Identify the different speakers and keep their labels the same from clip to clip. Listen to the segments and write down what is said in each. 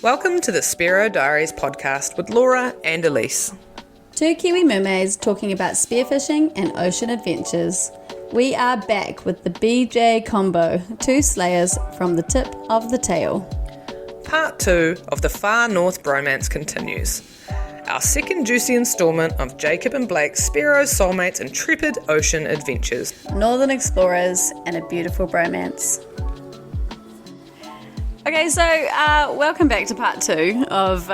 Speaker 1: Welcome to the Spearo Diaries podcast with Laura and Elise.
Speaker 2: Two Kiwi mermaids talking about spearfishing and ocean adventures. We are back with the BJ combo, two slayers from the tip of the tail.
Speaker 1: Part 2 of the Far North Bromance continues. Our second juicy instalment of Jacob and Blake's Spearo Soulmates Intrepid Ocean Adventures.
Speaker 2: Northern explorers and a beautiful bromance. Okay, so welcome back to part 2 of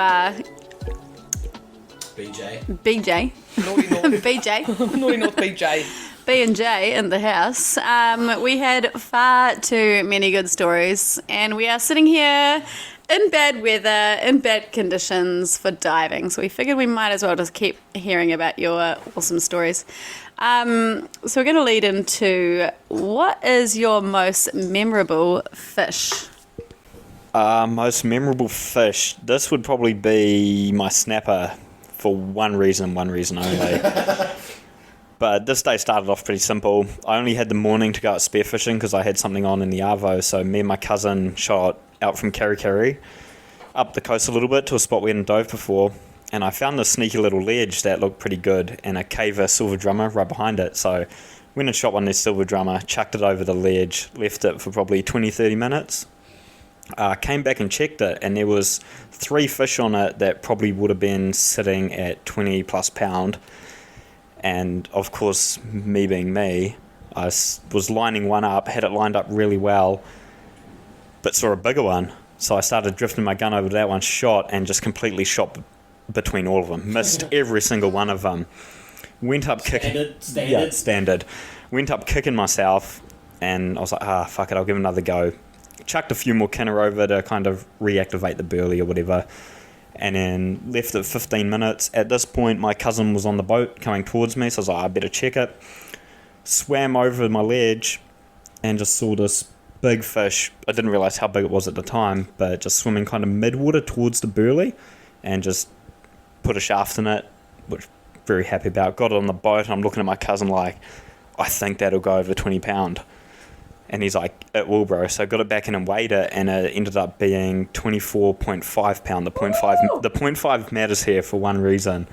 Speaker 2: BJ.
Speaker 1: Naughty North.
Speaker 2: BJ.
Speaker 1: Naughty North BJ.
Speaker 2: B and J in the house. We had far too many good stories, and we are sitting here in bad weather, in bad conditions for diving. So we figured we might as well just keep hearing about your awesome stories. So we're going to lead into, what is your most memorable fish?
Speaker 3: Most memorable fish. This would probably be my snapper for one reason only. But this day started off pretty simple. I only had the morning to go out spearfishing because I had something on in the arvo. So me and my cousin shot out from Kerikeri up the coast a little bit to a spot we hadn't dove before. And I found this sneaky little ledge that looked pretty good and a caver silver drummer right behind it. So went and shot one of their silver drummer, chucked it over the ledge, left it for probably 20-30 minutes. Came back and checked it, and there was 3 fish on it that probably would have been sitting at 20 plus pound. And of course, me being me, I was lining one up, had it lined up really well, but saw a bigger one. So I started drifting my gun over to that one, shot, and just completely shot between all of them. Missed every single one of them. Went up kicking. Standard. Went up kicking myself, and I was like, fuck it, I'll give it another go. Chucked a few more kinner over to kind of reactivate the burley or whatever, and then left it 15 minutes. At this point, my cousin was on the boat coming towards me, so I was like, I better check it. Swam over my ledge and just saw this big fish. I didn't realise how big it was at the time, but just swimming kind of mid-water towards the burley, and just put a shaft in it, which I'm very happy about. Got it on the boat, and I'm looking at my cousin like, I think that'll go over 20 pound. And he's like, it will, bro. So I got it back in and weighed it, and it ended up being 24.5 pound. The 0.5 matters here for one reason,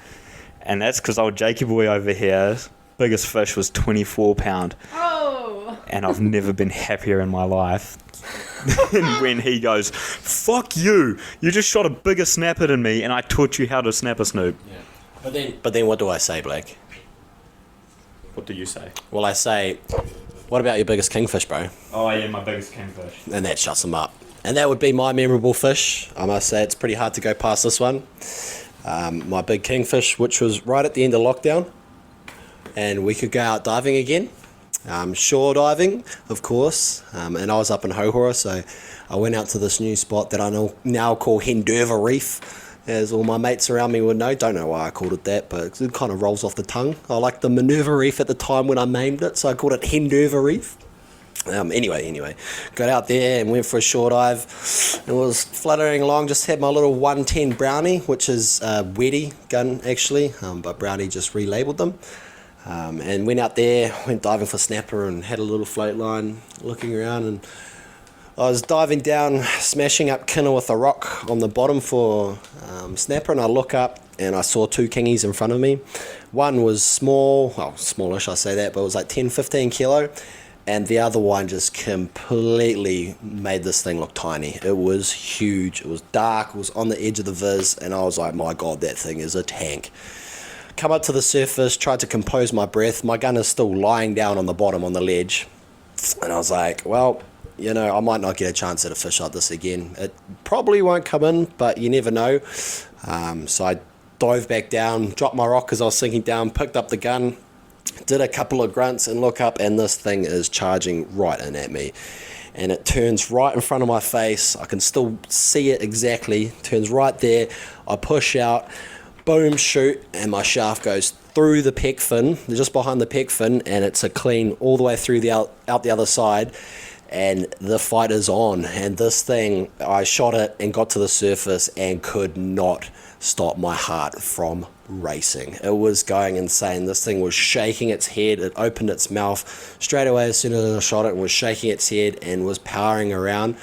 Speaker 3: and that's because old Jakey boy over here, biggest fish was 24 pound.
Speaker 2: Oh!
Speaker 3: And I've never been happier in my life. And when he goes, fuck you just shot a bigger snapper than me, and I taught you how to snap a snoop.
Speaker 4: Yeah. But then what do I say, Blake?
Speaker 3: What do you say?
Speaker 4: Well, I say, what about your biggest kingfish, bro?
Speaker 3: Oh yeah, my biggest kingfish.
Speaker 4: And that shuts them up. And that would be my memorable fish. I must say, it's pretty hard to go past this one. My big kingfish, which was right at the end of lockdown, and we could go out diving again. Shore diving, of course, and I was up in Hohora, so I went out to this new spot that I now call Hendurva Reef, as all my mates around me would know. Don't know why I called it that, but it kind of rolls off the tongue. I liked the Minerva Reef at the time when I named it, so I called it Hendurva Reef. Anyway, got out there and went for a shore dive. It was fluttering along, just had my little 110 Brownie, which is a Weddy gun actually, but Brownie just relabeled them. And went out there, went diving for snapper and had a little float line, looking around, and I was diving down, smashing up kinner with a rock on the bottom for snapper, and I look up and I saw 2 kingies in front of me. One was small, well, smallish, I say that, but it was like 10-15 kilo, and the other one just completely made this thing look tiny. It was huge, it was dark, it was on the edge of the viz, and I was like, my god, that thing is a tank. Come up to the surface, tried to compose my breath. My gun is still lying down on the bottom on the ledge, and I was like, well, you know, I might not get a chance at a fish like this again. It probably won't come in, but you never know. So I dove back down, dropped my rock as I was sinking down, picked up the gun, did a couple of grunts and look up, and this thing is charging right in at me. And it turns right in front of my face. I can still see it exactly. Turns right there. I push out, boom, shoot, and my shaft goes through the pec fin, just behind the pec fin, and it's a clean all the way through out the other side. And the fight is on, and this thing, I shot it and got to the surface and could not stopped my heart from racing. It was going insane. This thing was shaking its head. It opened its mouth straight away as soon as I shot it and was shaking its head and was powering around.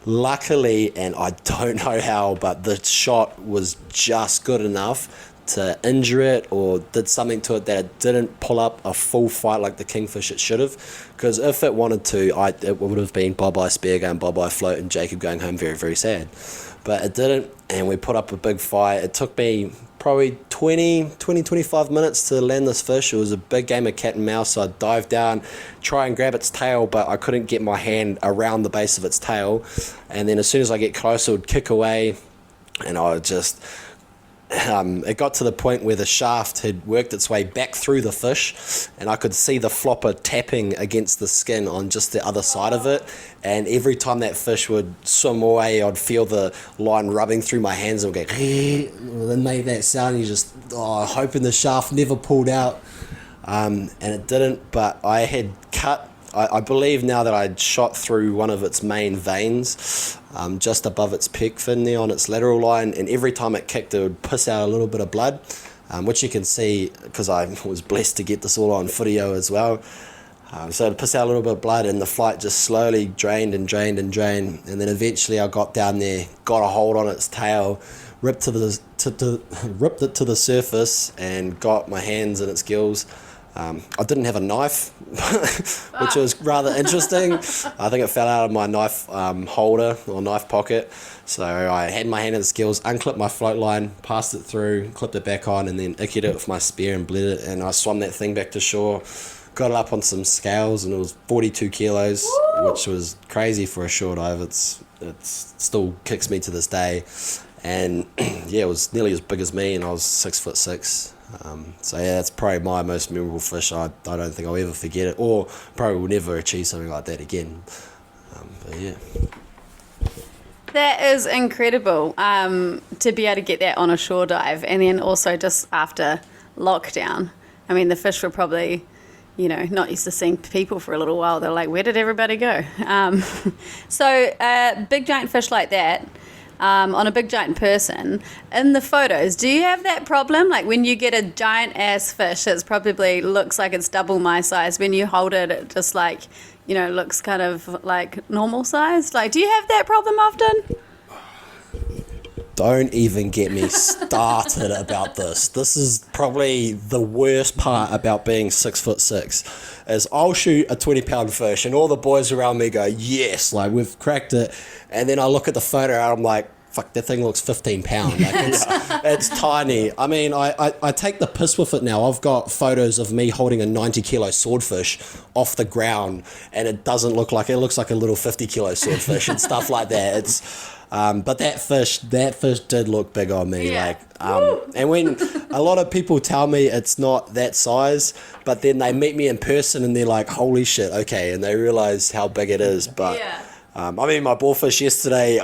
Speaker 4: Luckily, and I don't know how, but the shot was just good enough to injure it or did something to it that it didn't pull up a full fight like the kingfish it should have. Because if it wanted to, it would have been bye-bye spear gun, bye-bye float, and Jacob going home very, very sad. But it didn't, and we put up a big fight. It took me probably 25 minutes to land this fish. It was a big game of cat and mouse, so I dived down, try and grab its tail, but I couldn't get my hand around the base of its tail. And then as soon as I get closer, it would kick away, and I would just... it got to the point where the shaft had worked its way back through the fish, and I could see the flopper tapping against the skin on just the other side of it. And every time that fish would swim away, I'd feel the line rubbing through my hands and go, then made that sound. You just hoping the shaft never pulled out, and it didn't. But I had cut. I believe now that I'd shot through one of its main veins, just above its pec fin there on its lateral line, and every time it kicked, it would piss out a little bit of blood, which you can see because I was blessed to get this all on video as well. So it'd piss out a little bit of blood, and the flight just slowly drained and drained and drained, and then eventually I got down there, got a hold on its tail, ripped it to the surface, and got my hands in its gills. I didn't have a knife, which was rather interesting. I think it fell out of my knife holder or knife pocket. So I had my hand in the skills, unclipped my float line, passed it through, clipped it back on, and then ickied it with my spear and bled it. And I swam that thing back to shore, got it up on some scales, and it was 42 kilos, which was crazy for a shore dive. It still kicks me to this day. And yeah, it was nearly as big as me, and I was 6'6". So yeah, that's probably my most memorable fish. I don't think I'll ever forget it, or probably will never achieve something like that again. But yeah.
Speaker 2: That is incredible, to be able to get that on a shore dive, and then also just after lockdown. I mean, the fish were probably, not used to seeing people for a little while. They're like, where did everybody go? So a big giant fish like that, on a big giant person, in the photos, do you have that problem? Like when you get a giant ass fish, it probably looks like it's double my size. When you hold it, it just like, looks kind of like normal size. Like, do you have that problem often?
Speaker 4: Don't even get me started about this. This is probably the worst part about being 6'6", is I'll shoot a 20-pound fish and all the boys around me go, yes, like we've cracked it. And then I look at the photo and I'm like, fuck, that thing looks 15 pound. Like it's tiny. I mean, I take the piss with it now. I've got photos of me holding a 90-kilo swordfish off the ground, and it doesn't look like it. Looks like a little 50-kilo swordfish and stuff like that. It's but that fish did look big on me.
Speaker 2: Yeah.
Speaker 4: And when a lot of people tell me it's not that size, but then they meet me in person and they're like, holy shit, okay, and they realize how big it is. But
Speaker 2: Yeah.
Speaker 4: I mean, my boarfish yesterday,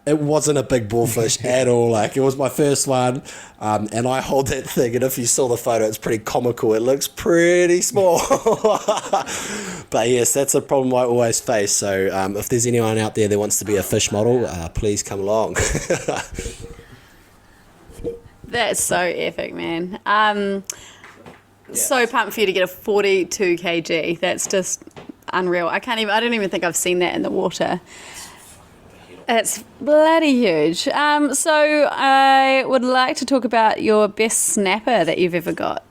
Speaker 4: it wasn't a big boarfish at all. Like, it was my first one, and I hold that thing, and if you saw the photo, it's pretty comical. It looks pretty small. But yes, that's a problem I always face. So if there's anyone out there that wants to be a fish model, please come along.
Speaker 2: That's so epic, man. So pumped for you to get a 42 kg. That's just unreal. I don't even think I've seen that in the water. It's bloody huge. So I would like to talk about your best snapper that you've ever got.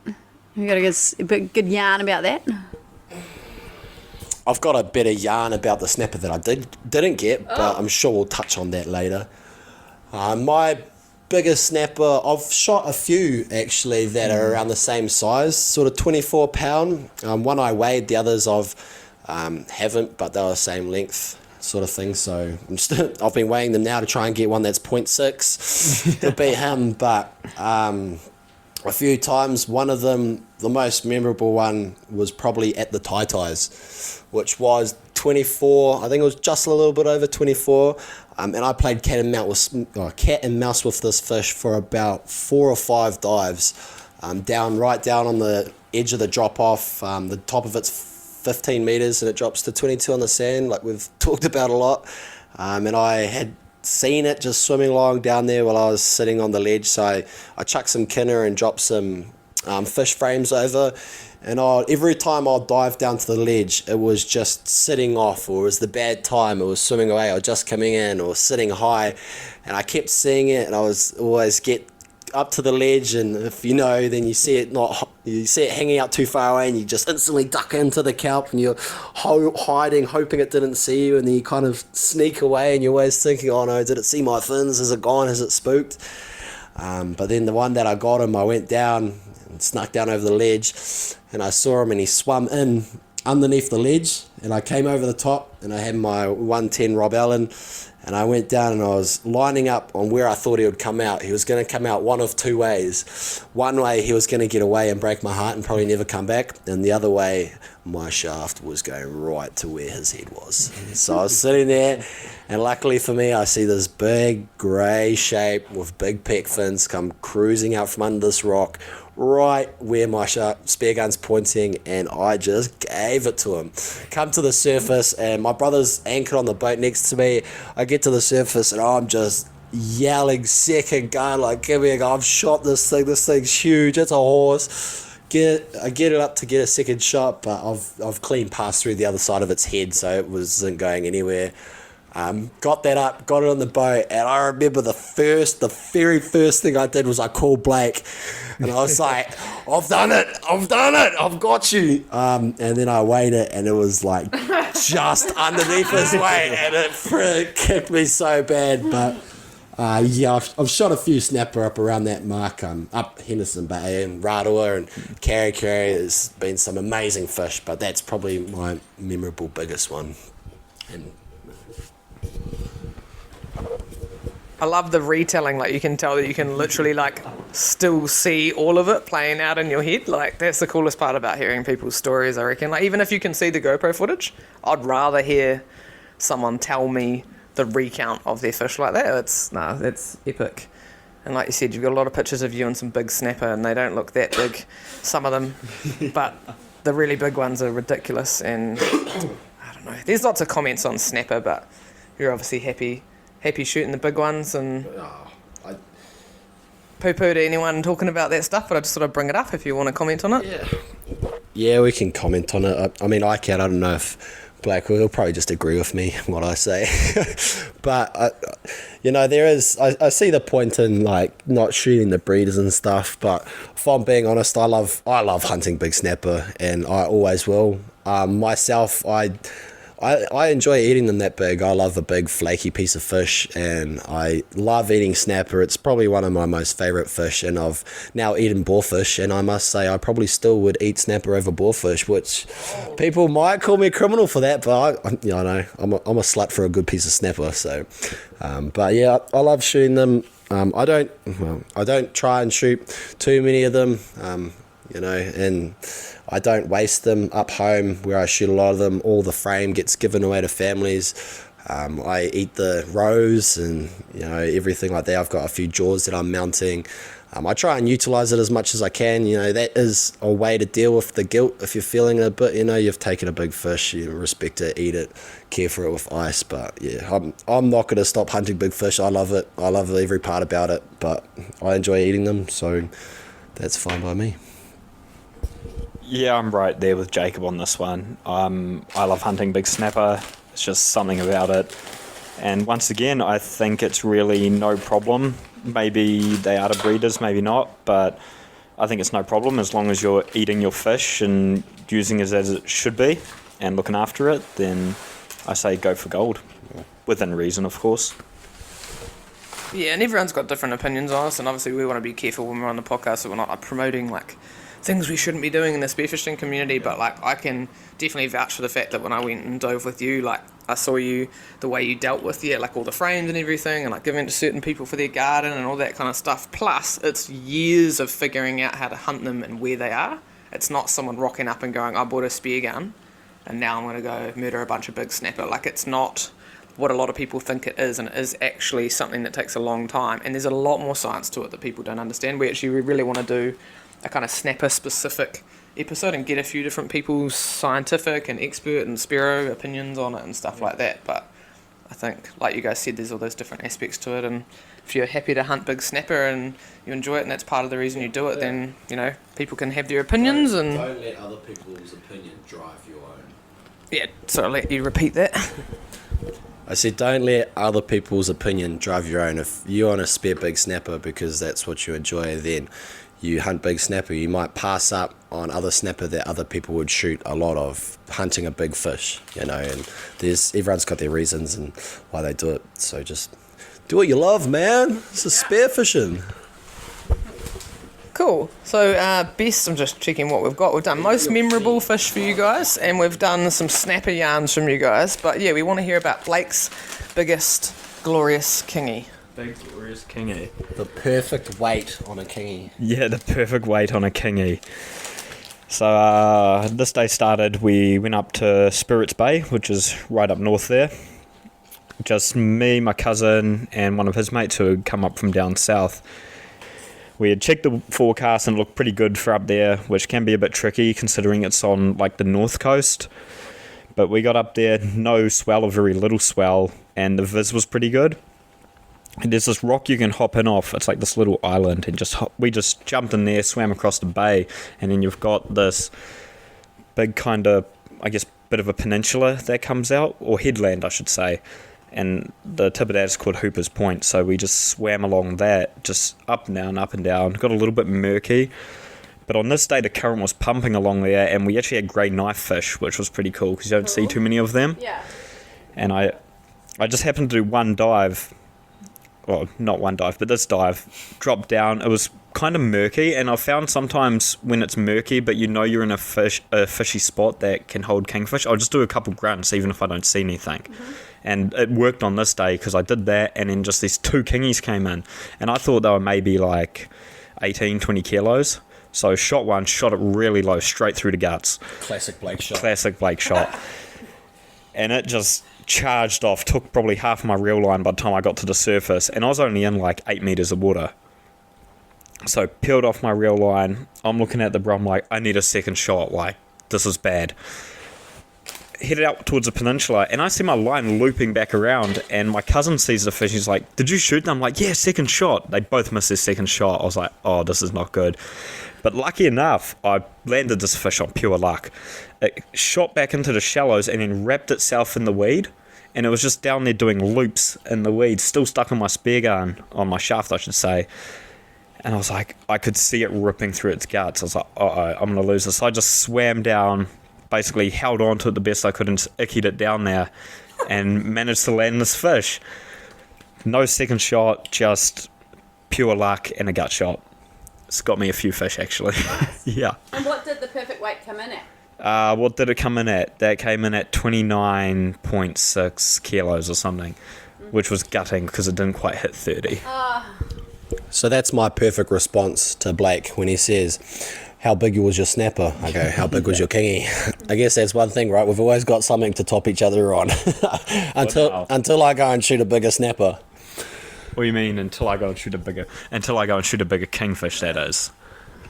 Speaker 2: You got a good yarn about that?
Speaker 4: I've got a better yarn about the snapper that I didn't get, but I'm sure we'll touch on that later. My biggest snapper, I've shot a few actually that are around the same size, sort of 24 pound. One I weighed, the others haven't, but they're the same length sort of thing. So I've been weighing them now to try and get one that's 0.6 to beat him. But a few times, one of them, the most memorable one, was probably at the ties, which was 24. I think it was just a little bit over 24. And I played cat and mouse with this fish for about 4 or 5 dives, right down on the edge of the drop off. The top of it's 15 meters and it drops to 22 on the sand, like we've talked about a lot. And I had seen it just swimming along down there while I was sitting on the ledge. So I chucked some kinner and dropped some fish frames over. And every time I'd dive down to the ledge, it was just sitting off, or it was the bad time, it was swimming away, or just coming in, or sitting high. And I kept seeing it, and I was always get up to the ledge, and if you know, then you see it hanging out too far away, and you just instantly duck into the kelp, and you're hiding, hoping it didn't see you, and then you kind of sneak away, and you're always thinking, oh no, did it see my fins? Is it gone? Has it spooked? But then the one that I got him, I went down and snuck down over the ledge, and I saw him, and he swam in underneath the ledge, and I came over the top, and I had my 110 Rob Allen, and I went down, and I was lining up on where I thought he would come out. He was going to come out one of two ways. One way, he was going to get away and break my heart and probably never come back, and the other way, my shaft was going right to where his head was. So I was sitting there, and luckily for me, I see this big grey shape with big pec fins come cruising out from under this rock, right where my spear gun's pointing, and I just gave it to him. Come to the surface, and my brother's anchored on the boat next to me. I get to the surface, and I'm just yelling second gun, like, give me a go. I've shot this thing's huge, it's a horse. I get it up to get a second shot, but I've clean passed through the other side of its head, so it wasn't going anywhere. Got that up, got it on the boat, and I remember the very first thing I did was I called Blake, and I was like, I've done it, I've got you. And then I weighed it, and it was like just underneath his weight, and it kicked me so bad. But yeah, I've shot a few snapper up around that mark, up Henderson Bay and Rātua and Kari. There's been some amazing fish, but that's probably my memorable biggest one. And
Speaker 1: I love the retelling. Like, you can tell that you can literally like still see all of it playing out in your head. Like, that's the coolest part about hearing people's stories, I reckon. Like, even if you can see the GoPro footage, I'd rather hear someone tell me the recount of their fish like that. It's epic. And like you said, you've got a lot of pictures of you and some big snapper, and they don't look that big, some of them, but the really big ones are ridiculous. And I don't know, there's lots of comments on snapper, but you're obviously happy shooting the big ones, and poo-poo to anyone talking about that stuff, but I just sort of bring it up if you want to comment on it.
Speaker 4: Yeah, we can comment on it. I mean, I can. I don't know if Blake will probably just agree with me what I say. But, there is... I see the point in, like, not shooting the breeders and stuff, but if I'm being honest, I love hunting big snapper, and I always will. Myself, I enjoy eating them that big. I love a big flaky piece of fish, and I love eating snapper. It's probably one of my most favourite fish, and I've now eaten boarfish, and I must say I probably still would eat snapper over boarfish, which people might call me a criminal for that, but I know I'm a slut for a good piece of snapper. So, but yeah, I love shooting them. I don't try and shoot too many of them. And I don't waste them up home where I shoot a lot of them. All the frame gets given away to families. I eat the roes and, everything like that. I've got a few jaws that I'm mounting. I try and utilise it as much as I can. That is a way to deal with the guilt if you're feeling a bit, you've taken a big fish, you respect it, eat it, care for it with ice. But yeah, I'm not going to stop hunting big fish. I love it. I love every part about it, but I enjoy eating them, so that's fine by me.
Speaker 3: Yeah, I'm right there with Jacob on this one. I love hunting big snapper. It's just something about it. And once again, I think it's really no problem. Maybe they are the breeders, maybe not, but I think it's no problem as long as you're eating your fish and using it as it should be and looking after it, then I say go for gold. Within reason, of course.
Speaker 1: Yeah, and everyone's got different opinions on us, and obviously we want to be careful when we're on the podcast that we're not promoting things we shouldn't be doing in the spearfishing community, but I can definitely vouch for the fact that when I went and dove with you, I saw you, the way you dealt with all the frames and everything, and giving it to certain people for their garden and all that kind of stuff. Plus, it's years of figuring out how to hunt them and where they are. It's not someone rocking up and going, I bought a spear gun and now I'm going to go murder a bunch of big snapper. It's not what a lot of people think it is, and it is actually something that takes a long time, and there's a lot more science to it that people don't understand. We really want to do a kind of snapper specific episode and get a few different people's scientific and expert and Spearo opinions on it and stuff like that. But I think, like you guys said, there's all those different aspects to it, and if you're happy to hunt big snapper and you enjoy it and that's part of the reason you do it, then, you know, people can have their opinions and...
Speaker 4: Don't let other people's opinion drive your own.
Speaker 1: Yeah, so I'll let you repeat that.
Speaker 4: I said don't let other people's opinion drive your own. If you want to spear big snapper because that's what you enjoy, then you hunt big snapper. You might pass up on other snapper that other people would shoot a lot of, hunting a big fish, you know, and everyone's got their reasons and why they do it. So just do what you love, man. This is spear fishing.
Speaker 1: Cool. So, best, I'm just checking what we've got. We've done most memorable fish for you guys, and we've done some snapper yarns from you guys. But yeah, we want to hear about Blake's biggest, glorious kingy.
Speaker 3: Big glorious kingy.
Speaker 4: The perfect weight on a kingy.
Speaker 3: Yeah, the perfect weight on a kingy. So this day started, we went up to Spirits Bay, which is right up north there. Just me, my cousin, and one of his mates who had come up from down south. We had checked the forecast and it looked pretty good for up there, which can be a bit tricky considering it's on like the north coast. But we got up there, no swell or very little swell, and the viz was pretty good. And there's this rock you can hop in off. It's like this little island, and we just jumped in there, swam across the bay, and then you've got this big kind of, I guess, bit of a peninsula that comes out, or headland, I should say. And the tip of that is called Hooper's Point, so we just swam along that, just up and down, got a little bit murky. But on this day, the current was pumping along there, and we actually had grey knife fish, which was pretty cool, because you don't see too many of them.
Speaker 2: Yeah.
Speaker 3: And I just happened to do one dive. Well, not one dive, but this dive, dropped down. It was kind of murky, and I found sometimes when it's murky, but you know you're in a fishy spot that can hold kingfish, I'll just do a couple grunts, even if I don't see anything. Mm-hmm. And it worked on this day, because I did that, and then just these two kingies came in, and I thought they were maybe like 18, 20 kilos. So shot one, shot it really low, straight through the guts.
Speaker 4: Classic Blake shot.
Speaker 3: And it just charged off, took probably half of my reel line by the time I got to the surface, and I was only in like 8 meters of water. So peeled off my reel line, I'm looking at the bro, I'm like, I need a second shot, like, this is bad. Headed out towards the peninsula, and I see my line looping back around, and my cousin sees the fish, he's like, did you shoot? And I'm like, yeah, second shot. They both missed their second shot. I was like, oh, this is not good. But lucky enough, I landed this fish on pure luck. It shot back into the shallows and then wrapped itself in the weed, and it was just down there doing loops in the weed, still stuck on my spear gun, on my shaft I should say. And I was like, I could see it ripping through its guts. I was like, uh-oh, I'm going to lose this. So I just swam down, basically held on to it the best I could and ickied it down there and managed to land this fish. No second shot, just pure luck and a gut shot. It's got me a few fish, actually.
Speaker 2: Nice.
Speaker 3: Yeah.
Speaker 2: And what did the perfect weight come in at?
Speaker 3: What did it come in at? That came in at 29.6 kilos or something, which was gutting because it didn't quite hit 30.
Speaker 4: So that's my perfect response to Blake when he says, how big was your snapper? I go, how big was your kingy? I guess that's one thing, right? We've always got something to top each other on. until I go and shoot a bigger snapper.
Speaker 3: What do you mean until I go and shoot a bigger kingfish, that is?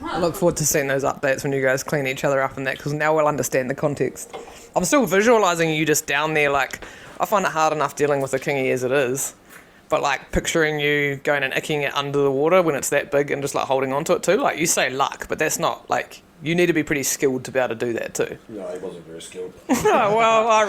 Speaker 1: I look forward to seeing those updates when you guys clean each other up and that, because now we'll understand the context. I'm still visualising you just down there, like, I find it hard enough dealing with a kingy as it is, but like picturing you going and icking it under the water when it's that big and just like holding onto it too, like you say luck, but that's not, like, you need to be pretty skilled to be able to do that too.
Speaker 4: No, he wasn't very skilled.
Speaker 1: Oh, well, I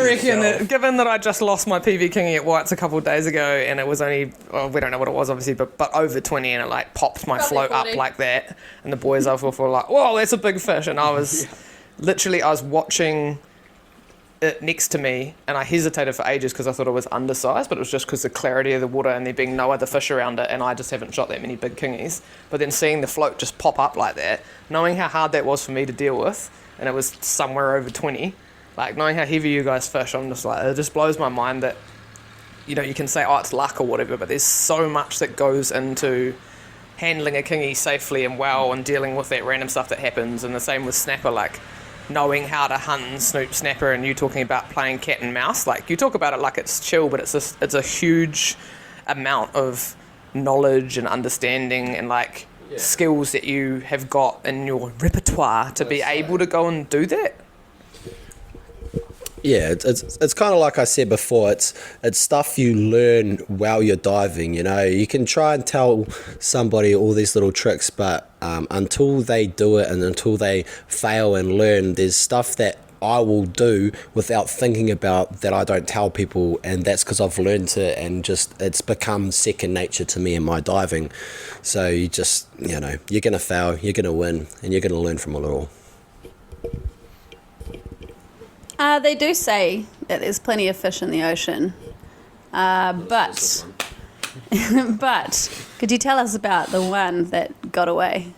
Speaker 1: reckon that, given that I just lost my PV kingy at White's a couple of days ago, and it was only, well, we don't know what it was obviously, but over 20, and it like popped my
Speaker 2: Probably
Speaker 1: float
Speaker 2: 40.
Speaker 1: up like that, and the boys over were like, whoa, that's a big fish, and I was I was watching it next to me, and I hesitated for ages because I thought it was undersized, but it was just because the clarity of the water and there being no other fish around it, and I just haven't shot that many big kingies. But then seeing the float just pop up like that, knowing how hard that was for me to deal with, and it was somewhere over 20, like knowing how heavy you guys fish, I'm just like, it just blows my mind that, you know, you can say, oh, it's luck or whatever, but there's so much that goes into handling a kingy safely and well, and dealing with that random stuff that happens. And the same with snapper, like knowing how to hunt and snoop snapper, and you talking about playing cat and mouse, like you talk about it like it's chill, but it's a huge amount of knowledge and understanding and like skills that you have got in your repertoire to be able to go and do that.
Speaker 4: Yeah, it's kind of like I said before. It's stuff you learn while you're diving. You know, you can try and tell somebody all these little tricks, but until they do it and until they fail and learn, there's stuff that I will do without thinking about that I don't tell people, and that's because I've learned it and just it's become second nature to me in my diving. So you just, you know, you're gonna fail, you're gonna win, and you're gonna learn from it all.
Speaker 2: They do say that there's plenty of fish in the ocean, but could you tell us about the one that got away?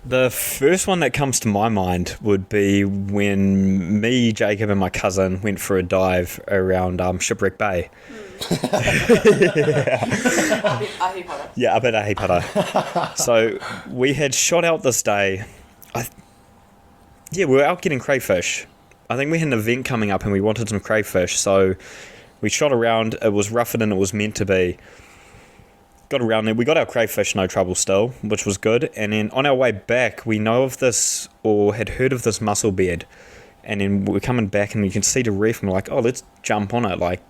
Speaker 3: The first one that comes to my mind would be when me, Jacob, and my cousin went for a dive around Shipwreck Bay. Yeah, up at Ahipara. So we had shot out this day. We were out getting crayfish. I think we had an event coming up and we wanted some crayfish. So we shot around. It was rougher than it was meant to be. Got around there. We got our crayfish no trouble still, which was good. And then on our way back, we know of this, or had heard of this mussel bed. And then we're coming back and we can see the reef and we're like, oh, let's jump on it. Like,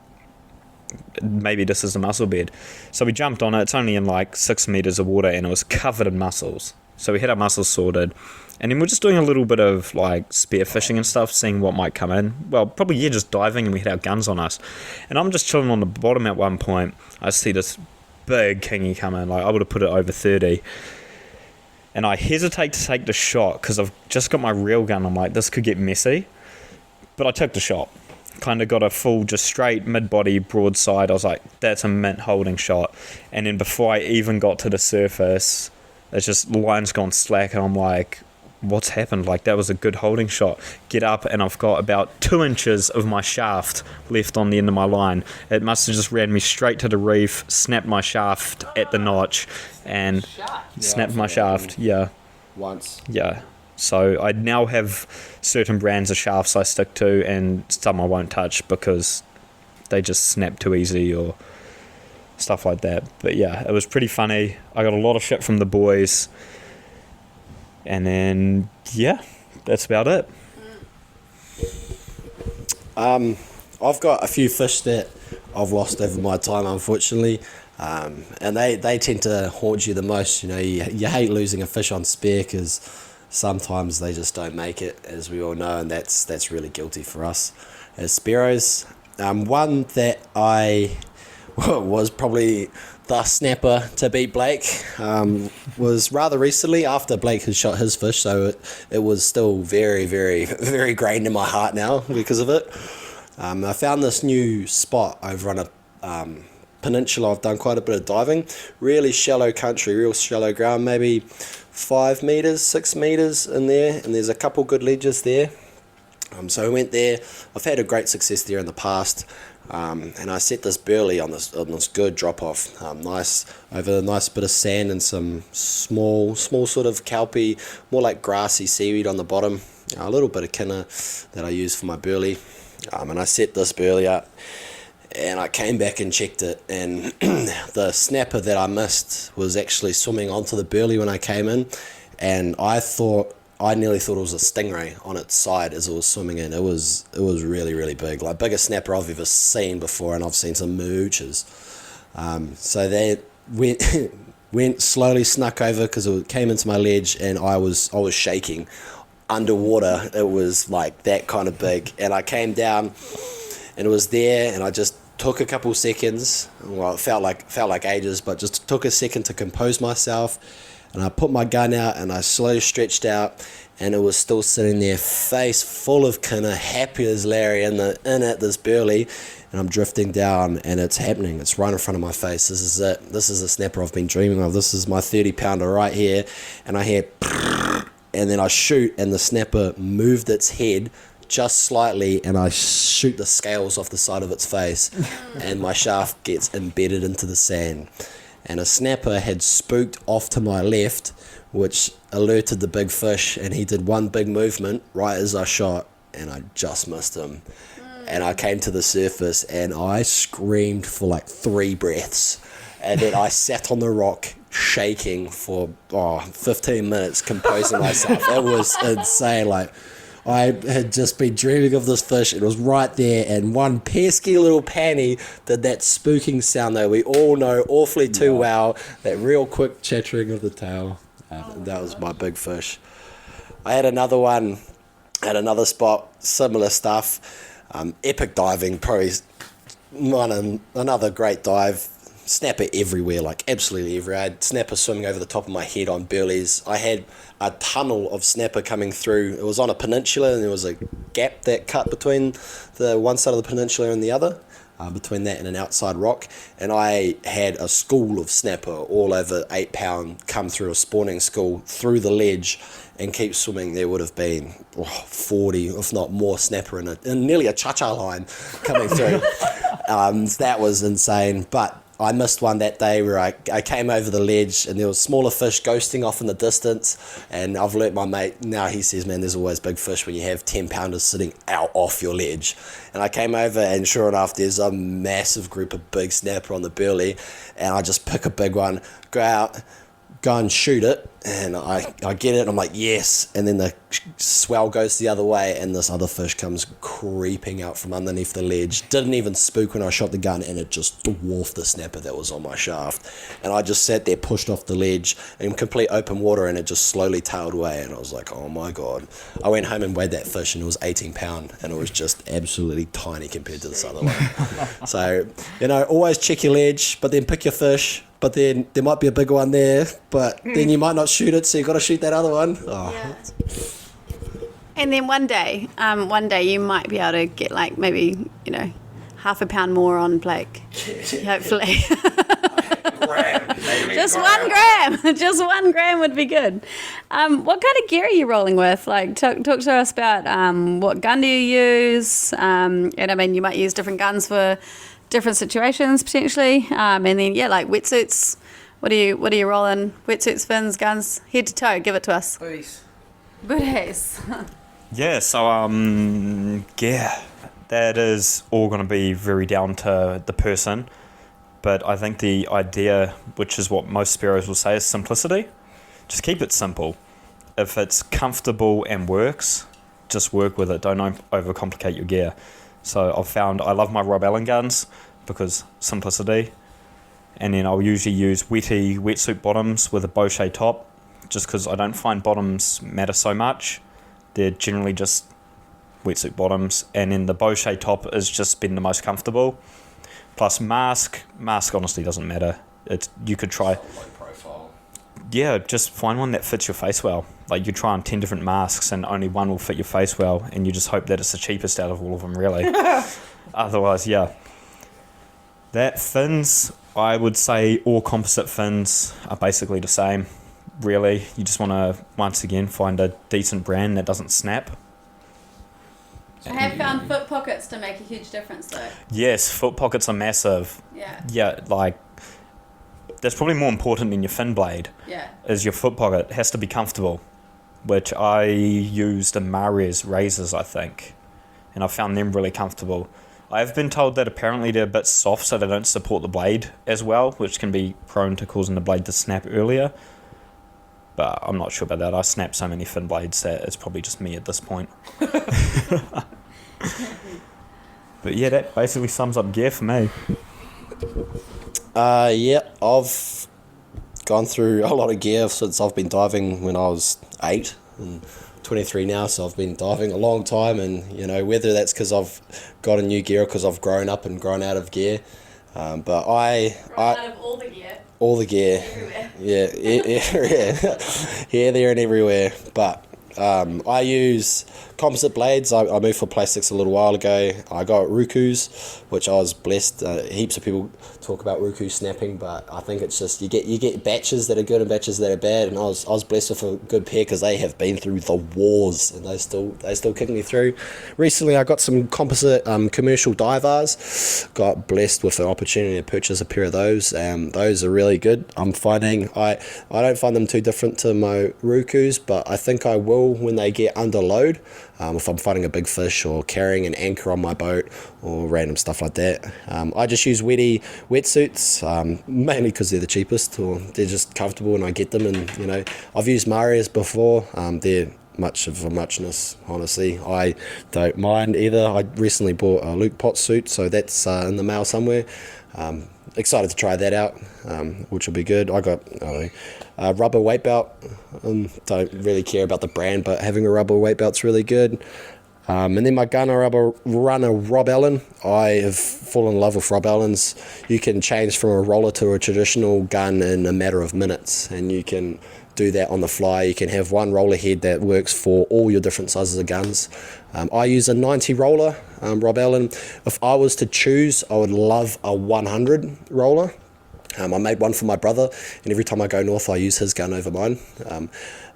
Speaker 3: maybe this is a mussel bed. So we jumped on it. It's only in like 6 meters of water and it was covered in mussels. So we had our mussels sorted. And then we're just doing a little bit of like spearfishing and stuff, seeing what might come in. Well, probably, just diving, and we had our guns on us. And I'm just chilling on the bottom at one point. I see this big kingy come in. Like, I would have put it over 30. And I hesitate to take the shot because I've just got my reel gun. I'm like, this could get messy. But I took the shot. Kind of got a full, just straight mid-body broadside. I was like, that's a mint holding shot. And then before I even got to the surface, it's just, the line's gone slack, and I'm like, what's happened? Like, that was a good holding shot. Get up, and I've got about 2 inches of my shaft left on the end of my line. It must have just ran me straight to the reef, snapped my shaft at the notch, and snapped my shaft. Yeah.
Speaker 4: Once.
Speaker 3: Yeah. So I now have certain brands of shafts I stick to, and some I won't touch because they just snap too easy or stuff like that. But yeah, it was pretty funny. I got a lot of shit from the boys. And then, yeah, that's about it.
Speaker 4: I've got a few fish that I've lost over my time, unfortunately. And they tend to haunt you the most. You know, you hate losing a fish on spear because sometimes they just don't make it, as we all know, and that's really guilty for us as Spearos. One that I was probably the snapper to beat Blake was rather recently after Blake had shot his fish, so it was still very, very, very grained in my heart now because of it. I found this new spot over on a peninsula. I've done quite a bit of diving, really shallow country, real shallow ground, maybe 5 meters, 6 meters in there, and there's a couple good ledges there. So I went there. I've had a great success there in the past. And I set this burley on this good drop off, nice over a nice bit of sand and some small sort of kelpie, more like grassy seaweed on the bottom, a little bit of kinna that I use for my burley, and I set this burley up, and I came back and checked it, and the snapper that I missed was actually swimming onto the burley when I came in, and I nearly thought it was a stingray on its side as it was swimming in. It was really, really big, like biggest snapper I've ever seen before, and I've seen some mooches. So they went slowly, snuck over because it came into my ledge, and I was shaking underwater. It was like that kind of big, and I came down, and it was there, and I just took a couple seconds. Well, it felt like ages, but just took a second to compose myself. And I put my gun out and I slowly stretched out, and it was still sitting there, face full of kinda, happy as Larry in at this burley, and I'm drifting down, and it's happening. It's right in front of my face. This is it. This is the snapper I've been dreaming of. This is my 30-pounder right here, and I hear, and then I shoot, and the snapper moved its head just slightly, and I shoot the scales off the side of its face, and my shaft gets embedded into the sand. And a snapper had spooked off to my left, which alerted the big fish, and he did one big movement right as I shot, and I just missed him. And I came to the surface, and I screamed for like 3 breaths, and then I sat on the rock shaking for 15 minutes, composing myself. It was insane. Like, I had just been dreaming of this fish. It was right there, and one pesky little panny did that spooking sound that we all know awfully too well, that real quick chattering of the tail. That was my big fish. I had another one at another spot, similar stuff. Epic diving, probably another great dive. Snapper everywhere, like absolutely everywhere. I had snapper swimming over the top of my head on burleys. I had a tunnel of snapper coming through. It was on a peninsula, and there was a gap that cut between the one side of the peninsula and the other, between that and an outside rock. And I had a school of snapper, all over 8 pound, come through a spawning school through the ledge and keep swimming. There would have been 40, if not more, snapper in nearly a cha-cha line coming through. That was insane. But I missed one that day where I came over the ledge and there was smaller fish ghosting off in the distance, and I've learnt my mate, now he says, man, there's always big fish when you have 10 pounders sitting out off your ledge. And I came over, and sure enough, there's a massive group of big snapper on the burley, and I just pick a big one, go out, go and shoot it, and I get it, and I'm like, yes, and then the swell goes the other way, and this other fish comes creeping out from underneath the ledge. Didn't even spook when I shot the gun, and it just dwarfed the snapper that was on my shaft. And I just sat there, pushed off the ledge in complete open water, and it just slowly tailed away, and I was like, oh my god. I went home and weighed that fish, and it was 18 pound, and it was just absolutely tiny compared to this other one. So, always check your ledge, but then pick your fish. But then there might be a bigger one there, but then you might not shoot it, so you got to shoot that other one. Oh.
Speaker 2: Yeah. And then one day you might be able to get like maybe, half a pound more on Blake, hopefully. Just 1 gram. Just 1 gram would be good. What kind of gear are you rolling with? Like, talk to us about what gun do you use? And I mean, you might use different guns for different situations potentially, and then like wetsuits. What are you rolling? Wetsuits, fins, guns, head to toe. Give it to us. Booties.
Speaker 3: Yeah, so that is all going to be very down to the person, but I think the idea, which is what most Spearos will say, is simplicity. Just keep it simple. If it's comfortable and works, just work with it. Don't overcomplicate your gear. So I've found I love my Rob Allen guns because simplicity, and then I'll usually use wetsuit bottoms with a Bochet top, just because I don't find bottoms matter so much. They're generally just wetsuit bottoms, and then the Bochet top has just been the most comfortable. Plus mask honestly doesn't matter. You could try. Yeah, just find one that fits your face well. Like, you try on 10 different masks and only one will fit your face well, and you just hope that it's the cheapest out of all of them, really. Otherwise, yeah. That fins, I would say all composite fins are basically the same, really. You just want to, once again, find a decent brand that doesn't snap.
Speaker 2: I have found foot pockets to make a huge difference, though.
Speaker 3: Yes, foot pockets are massive.
Speaker 2: Yeah.
Speaker 3: Yeah, like, that's probably more important than your fin blade.
Speaker 2: Yeah.
Speaker 3: Is your foot pocket. It has to be comfortable, which I used the Mares razors, I think, and I found them really comfortable. I've been told that apparently they're a bit soft, so they don't support the blade as well, which can be prone to causing the blade to snap earlier. But I'm not sure about that. I snap so many fin blades that it's probably just me at this point. But yeah, that basically sums up gear for me.
Speaker 4: Yeah, I've gone through a lot of gear since I've been diving when I was 8 and 23 now, so I've been diving a long time, and whether that's because I've got a new gear or because I've grown up and grown out of gear, but I
Speaker 2: out of all the gear.
Speaker 4: All the gear.
Speaker 2: Everywhere.
Speaker 4: Yeah, here, there, and everywhere. But I use composite blades. I moved for plastics a little while ago. I got Rukus, which I was blessed. Heaps of people talk about Ruku snapping, but I think it's just you get batches that are good and batches that are bad. And I was blessed with a good pair because they have been through the wars and they still kick me through. Recently, I got some composite commercial divers. Got blessed with an opportunity to purchase a pair of those. Those are really good. I'm finding I don't find them too different to my Rukus, but I think I will when they get under load. If I'm fighting a big fish or carrying an anchor on my boat or random stuff like that. I just use wetsuits, mainly because they're the cheapest or they're just comfortable and I get them. And I've used Marias before. They're much of a muchness, honestly. I don't mind either. I recently bought a Luke Pot suit, so that's in the mail somewhere. Excited to try that out, which will be good. I got a rubber weight belt. Don't really care about the brand, but having a rubber weight belt's really good. And then my gun, I run a Rob Allen. I have fallen in love with Rob Allens. You can change from a roller to a traditional gun in a matter of minutes, and you can do that on the fly. You can have one roller head that works for all your different sizes of guns. I use a 90 roller, Rob Allen. If I was to choose, I would love a 100 roller. I made one for my brother, and every time I go north, I use his gun over mine.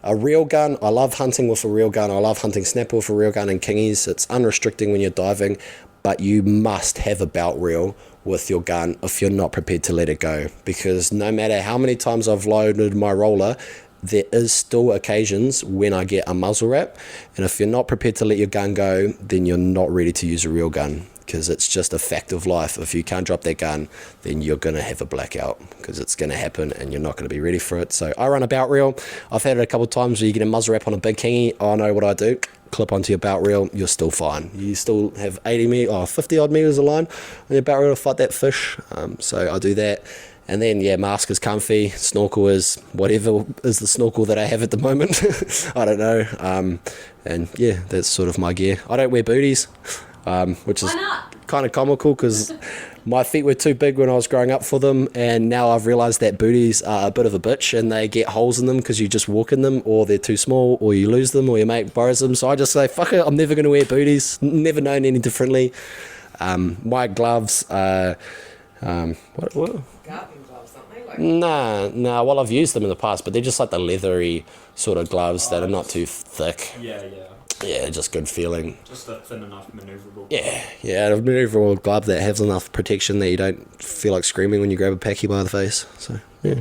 Speaker 4: A reel gun, I love hunting with a reel gun. I love hunting snapper with a reel gun and kingies. It's unrestricting when you're diving, but you must have a belt reel with your gun if you're not prepared to let it go. Because no matter how many times I've loaded my roller, there is still occasions when I get a muzzle wrap. And if you're not prepared to let your gun go, then you're not ready to use a reel gun. Because it's just a fact of life. If you can't drop that gun, then you're going to have a blackout, because it's going to happen and you're not going to be ready for it. So I run a belt reel. I've had it a couple of times where you get a muzzle wrap on a big kingy. I know what I do. Clip onto your belt reel, you're still fine. You still have 50 odd meters of line on your belt reel to fight that fish. So I do that. And then, yeah, mask is comfy. Snorkel is whatever is the snorkel that I have at the moment. I don't know. And yeah, that's sort of my gear. I don't wear booties. Which is kind of comical, because my feet were too big when I was growing up for them, and now I've realised that booties are a bit of a bitch, and they get holes in them because you just walk in them, or they're too small, or you lose them, or your mate borrows them. So I just say, fuck it, I'm never going to wear booties. Never known any differently. My gloves are...
Speaker 1: Gardening gloves, aren't they?
Speaker 4: Nah. Well, I've used them in the past, but they're just like the leathery sort of gloves that are not too thick. Yeah, just good feeling.
Speaker 3: Just a thin enough manoeuvrable.
Speaker 4: Yeah, a manoeuvrable glove that has enough protection that you don't feel like screaming when you grab a packy by the face. So, yeah.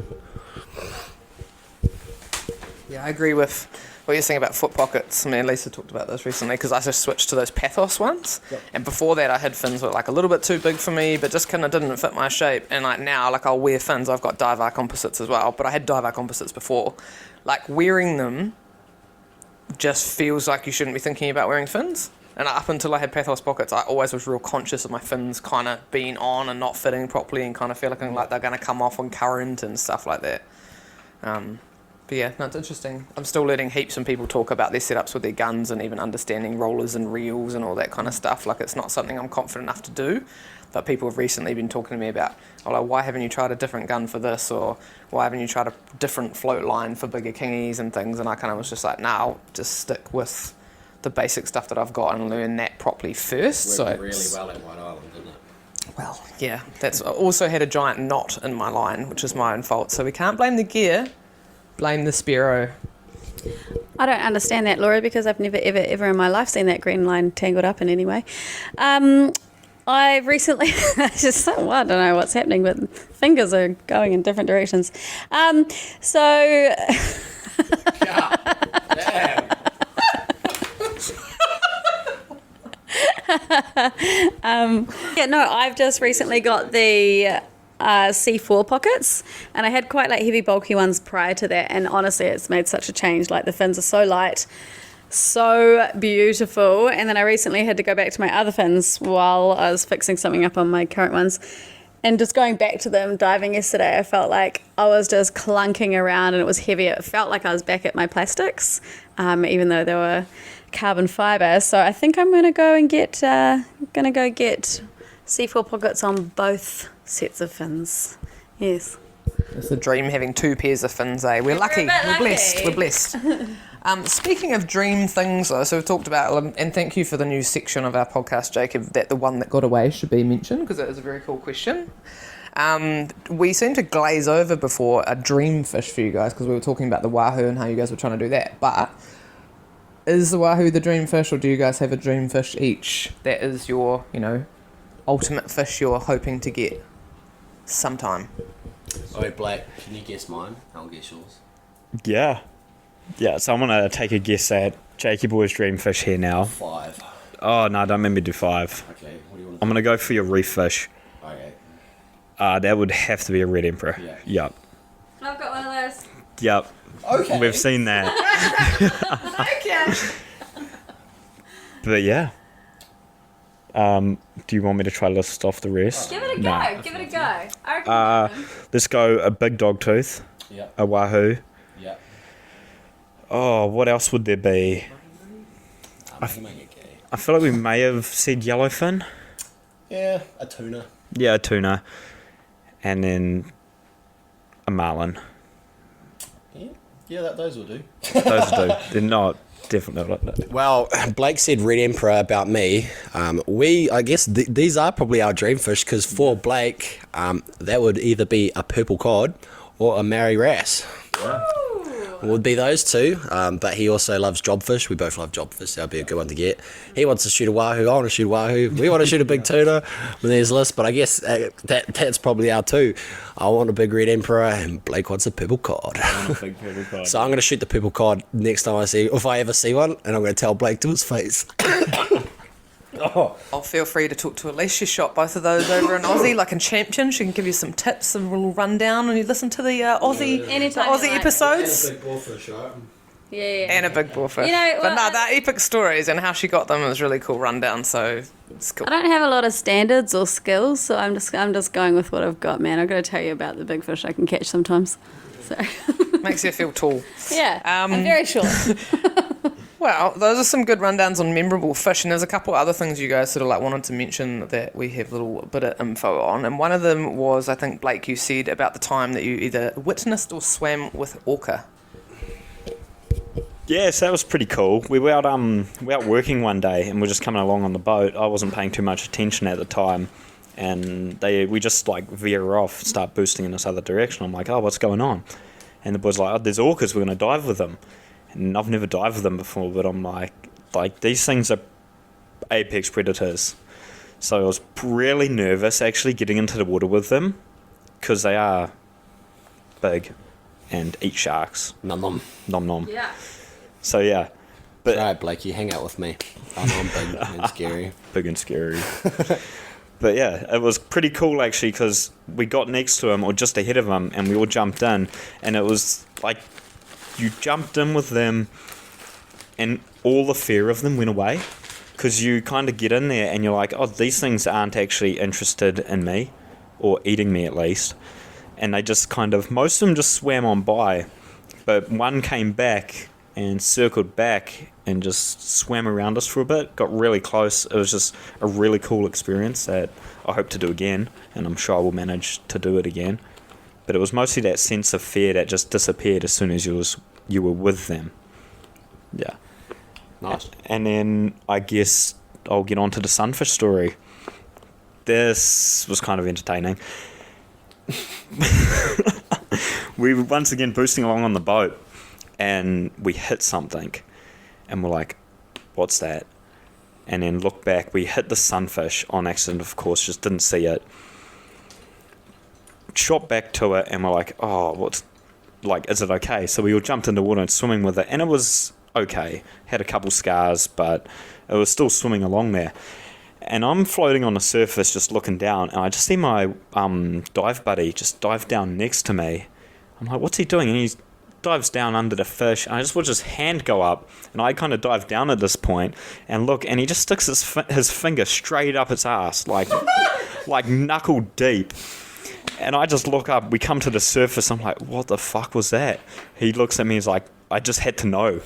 Speaker 1: Yeah, I agree with what you're saying about foot pockets. I mean, Lisa talked about this recently, because I just switched to those pathos ones. Yep. And before that, I had fins that were like a little bit too big for me, but just kind of didn't fit my shape. And like now, like I'll wear fins. I've got dive composites as well, but I had dive composites before. Like wearing them just feels like you shouldn't be thinking about wearing fins. And up until I had pathos pockets, I always was real conscious of my fins kind of being on and not fitting properly, and kind of feeling like they're going to come off on current and stuff like that. But yeah, no, it's interesting. I'm still letting heaps of people talk about their setups with their guns, and even understanding rollers and reels and all that kind of stuff. Like, it's not something I'm confident enough to do. But people have recently been talking to me about, oh, like, why haven't you tried a different gun for this? Or why haven't you tried a different float line for bigger kingies and things? And I kind of was just like, nah, I'll just stick with the basic stuff that I've got and learn that properly first.
Speaker 4: Worked really well at White Island, didn't it?
Speaker 1: Well, yeah. I also had a giant knot in my line, which is my own fault. So we can't blame the gear, blame the Spearo.
Speaker 2: I don't understand that, Laura, because I've never, ever in my life seen that green line tangled up in any way. I recently, I don't know what's happening, but fingers are going in different directions. I've just recently got the C4 pockets, and I had quite like heavy bulky ones prior to that, and honestly it's made such a change. Like, the fins are so light, so beautiful. And then I recently had to go back to my other fins while I was fixing something up on my current ones, and just going back to them diving yesterday, I felt like I was just clunking around and it was heavy. It felt like I was back at my plastics, even though they were carbon fiber. So I think I'm going to go and get C4 pockets on both sets of fins. Yes.
Speaker 1: It's a dream having two pairs of fins, eh? We're lucky. We're blessed. We're blessed. Speaking of dream things, though, so we've talked about, and thank you for the new section of our podcast, Jacob, that the one that got away should be mentioned, because it is a very cool question. We seemed to glaze over before a dream fish for you guys, because we were talking about the wahoo and how you guys were trying to do that. But is the wahoo the dream fish, or do you guys have a dream fish each that is your, ultimate fish you're hoping to get sometime?
Speaker 4: Oh, Blake, can you guess mine? I'll guess yours.
Speaker 3: Yeah, so I'm going to take a guess at Jakey Boy's dream fish here now.
Speaker 4: 5.
Speaker 3: Oh, no, don't make me do 5.
Speaker 4: Okay, what do you want
Speaker 3: I'm going to go for your reef fish.
Speaker 4: Okay.
Speaker 3: That would have to be a red emperor.
Speaker 4: Yeah.
Speaker 3: Yep.
Speaker 2: I've got one of those.
Speaker 3: Yep.
Speaker 4: Okay.
Speaker 3: We've seen that.
Speaker 2: Okay.
Speaker 3: But yeah. Do you want me to try to list off the rest?
Speaker 2: Give it a go.
Speaker 3: No.
Speaker 2: Give it a go. I reckon you can.
Speaker 3: Let's go a big dog tooth,
Speaker 4: Yeah.
Speaker 3: a wahoo.
Speaker 4: Yeah.
Speaker 3: Oh, what else would there be? I feel like we may have said yellowfin.
Speaker 4: Yeah, a tuna.
Speaker 3: Yeah, a tuna. And then a marlin.
Speaker 4: Yeah, those will do.
Speaker 3: Those do. They're not definitely not.
Speaker 4: Well, Blake said Red Emperor about me. I guess these are probably our dream fish because for Blake, that would either be a purple cod or a Mary Wrasse.
Speaker 3: Yeah.
Speaker 4: Would be those two, but he also loves jobfish. We both love jobfish. That'd be a good one to get. He wants to shoot a wahoo. I want to shoot a wahoo. We want to shoot a big tuna. There's a list, but I guess that's probably our two. I want a big red emperor, and Blake wants a purple cod.
Speaker 3: Big purple cod.
Speaker 4: So I'm going to shoot the purple cod next time if I ever see one, and I'm going to tell Blake to his face.
Speaker 1: I'll feel free to talk to Elise. She shot both of those over in Aussie, like in Champion. She can give you some tips, some little rundown, and you listen to the Aussie
Speaker 2: Anytime you like.
Speaker 1: episodes.
Speaker 4: big bullfish, right?
Speaker 2: Yeah.
Speaker 1: And a big boarfish.
Speaker 2: You know,
Speaker 1: but
Speaker 2: well,
Speaker 1: no, they're epic stories, and how she got them was really cool rundown. So it's cool.
Speaker 2: I don't have a lot of standards or skills, so I'm just going with what I've got, man. I've got to tell you about the big fish I can catch sometimes. So
Speaker 1: Makes you feel tall.
Speaker 2: yeah, I'm very short.
Speaker 1: Well, those are some good rundowns on memorable fish, and there's a couple other things you guys sort of like wanted to mention that we have a little bit of info on. And one of them was, I think, Blake, you said about the time that you either witnessed or swam with orca.
Speaker 3: Yes, that was pretty cool. We were out working one day, and we're just coming along on the boat. I wasn't paying too much attention at the time, and we just like veer off, start boosting in this other direction. I'm like, oh, what's going on? And the boys are like, oh, there's orcas. We're going to dive with them. And I've never dived with them before, but I'm like these things are apex predators. So I was really nervous actually getting into the water with them because they are big and eat sharks.
Speaker 4: Nom nom.
Speaker 3: Nom nom.
Speaker 2: Yeah.
Speaker 3: So yeah. But
Speaker 4: Right, Blake, you hang out with me. I'm big and scary.
Speaker 3: big and scary. But yeah, it was pretty cool actually because we got next to him or just ahead of him and we all jumped in, and it was like you jumped in with them and all the fear of them went away because you kind of get in there and you're like, oh, these things aren't actually interested in me or eating me at least. And they just kind of, most of them just swam on by, but one came back and circled back and just swam around us for a bit, got really close. It was just a really cool experience that I hope to do again, and I'm sure I will manage to do it again. But it was mostly that sense of fear that just disappeared as soon as you were with them. Yeah.
Speaker 4: Nice.
Speaker 3: And then I guess I'll get on to the sunfish story. This was kind of entertaining. We were once again boosting along on the boat, and we hit something, and we're like, what's that? And then look back, we hit the sunfish on accident, of course, just didn't see it. Shot back to it, and we're like, oh, is it okay? So we all jumped in the water and swimming with it, and it was okay. Had a couple scars, but it was still swimming along there. And I'm floating on the surface just looking down, and I just see my dive buddy just dive down next to me. I'm like, what's he doing? And he dives down under the fish, and I just watch his hand go up, and I kind of dive down at this point and look, and he just sticks his finger straight up its ass, like knuckle deep. And I just look up, we come to the surface, I'm like, what the fuck was that? He looks at me, he's like, I just had to know.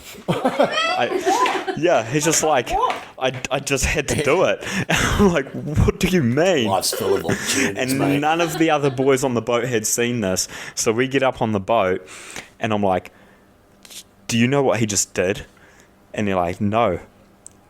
Speaker 3: He's just like, I just had to do it. And I'm like, what do you mean?
Speaker 4: Life's full of opportunities,
Speaker 3: And
Speaker 4: mate.
Speaker 3: none of the other boys on the boat had seen this. So we get up on the boat, and I'm like, do you know what he just did? And they're like, no.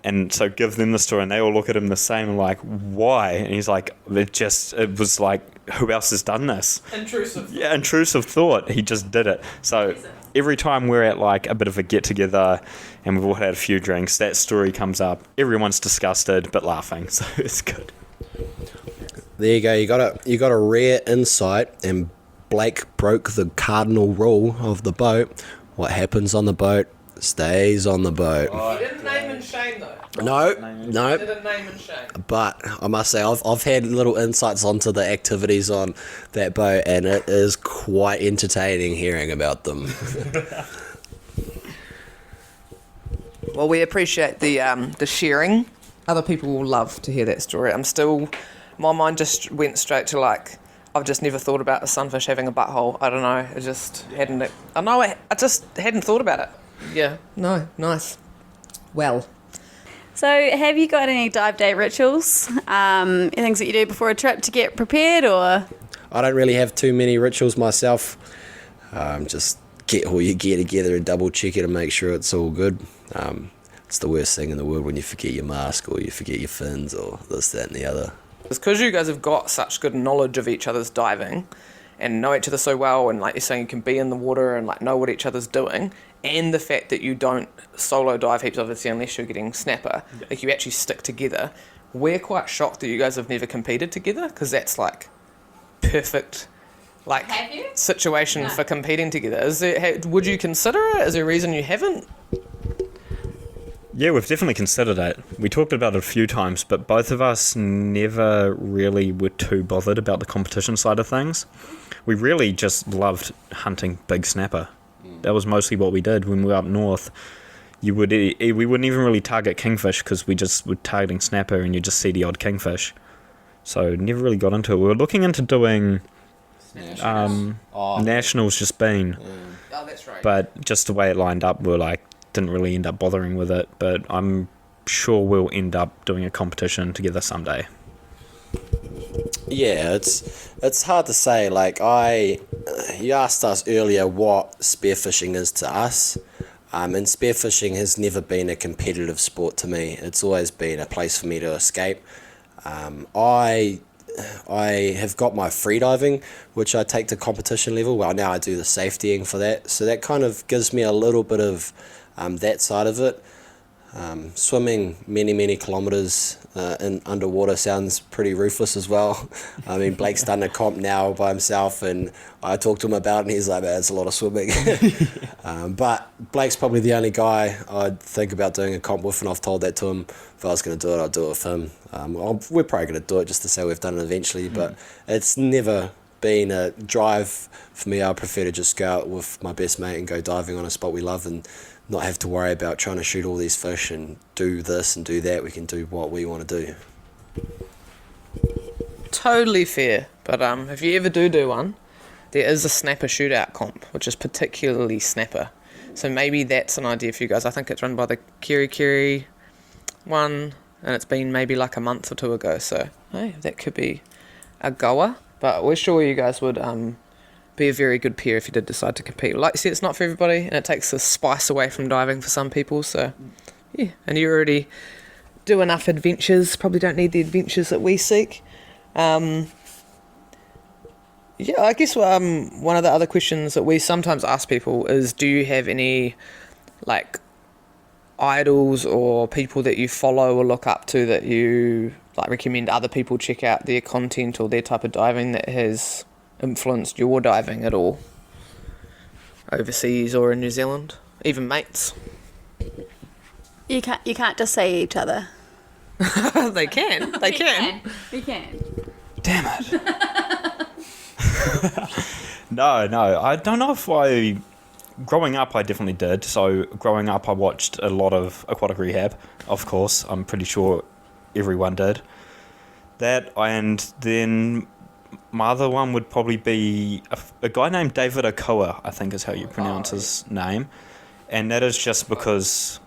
Speaker 3: And so give them the story, and they all look at him the same and like, why? And he's like, it was like, who else has done this?
Speaker 1: Intrusive.
Speaker 3: Yeah, intrusive thought. He just did it. So every time we're at like a bit of a get together and we've all had a few drinks, that story comes up. Everyone's disgusted but laughing, so it's good.
Speaker 4: There you go. You got a rare insight, and Blake broke the cardinal rule of the boat. What happens on the boat stays on the boat.
Speaker 1: You didn't name and shame though.
Speaker 4: No.
Speaker 1: You didn't name and shame.
Speaker 4: But I must say, I've had little insights onto the activities on that boat, and it is quite entertaining hearing about them.
Speaker 1: Well, we appreciate the sharing. Other people will love to hear that story. My mind just went straight to like, I've just never thought about a sunfish having a butthole. I don't know. I just hadn't thought about it. Yeah. No. Nice. Well.
Speaker 2: So, have you got any dive day rituals? Things that you do before a trip to get prepared, or?
Speaker 4: I don't really have too many rituals myself. Just get all your gear together and double check it and make sure it's all good. It's the worst thing in the world when you forget your mask or you forget your fins or this, that and the other.
Speaker 1: It's because you guys have got such good knowledge of each other's diving and know each other so well, and like you're saying, you can be in the water and like know what each other's doing, and the fact that you don't solo dive heaps, obviously, unless you're getting snapper, like you actually stick together. We're quite shocked that you guys have never competed together, because that's like perfect like situation for competing together. Would you consider it? Is there a reason you haven't?
Speaker 3: Yeah, we've definitely considered it. We talked about it a few times, but both of us never really were too bothered about the competition side of things. We really just loved hunting big snapper. That was mostly what we did when we were up north. We wouldn't even really target kingfish because we just were targeting snapper and you just see the odd kingfish. So never really got into it. We were looking into doing nationals just been.
Speaker 1: Oh, that's right.
Speaker 3: But just the way it lined up, we're like, didn't really end up bothering with it, but I'm sure we'll end up doing a competition together someday.
Speaker 4: Yeah, it's hard to say. Like you asked us earlier what spearfishing is to us, and spearfishing has never been a competitive sport to me. It's always been a place for me to escape. I have got my freediving, which I take to competition level. Well, now I do the safetying for that, so that kind of gives me a little bit of that side of it. Swimming many kilometres in underwater sounds pretty ruthless as well. I mean, Blake's done a comp now by himself, and I talked to him about it, and he's like, man, it's a lot of swimming. But Blake's probably the only guy I'd think about doing a comp with, and I've told that to him. If I was going to do it, I'd do it with him. We're probably going to do it just to say we've done it eventually, but it's never been a drive for me. I prefer to just go out with my best mate and go diving on a spot we love and not have to worry about trying to shoot all these fish and do this and do that. We can do what we want to do.
Speaker 1: Totally fair. But if you ever do one, there is a snapper shootout comp, which is particularly snapper. So maybe that's an idea for you guys. I think it's run by the Kiri one, and it's been maybe like a month or two ago. So hey, that could be a goer. But we're sure you guys would be a very good pair if you did decide to compete. Like you said, it's not for everybody, and it takes the spice away from diving for some people. So yeah, and you already do enough adventures. Probably don't need the adventures that we seek. Yeah, I guess one of the other questions that we sometimes ask people is, do you have any like idols or people that you follow or look up to that you like recommend other people check out their content or their type of diving that has influenced your diving at all, overseas or in New Zealand, even mates?
Speaker 2: You can't just say each other.
Speaker 1: They can.
Speaker 2: You can.
Speaker 3: Damn it. No, I don't know if I... Growing up, I definitely did. So growing up, I watched a lot of Aquatic Rehab, of course. I'm pretty sure everyone did. That, and then my other one would probably be a guy named David Okoa, I think is how you pronounce his name. And that is just because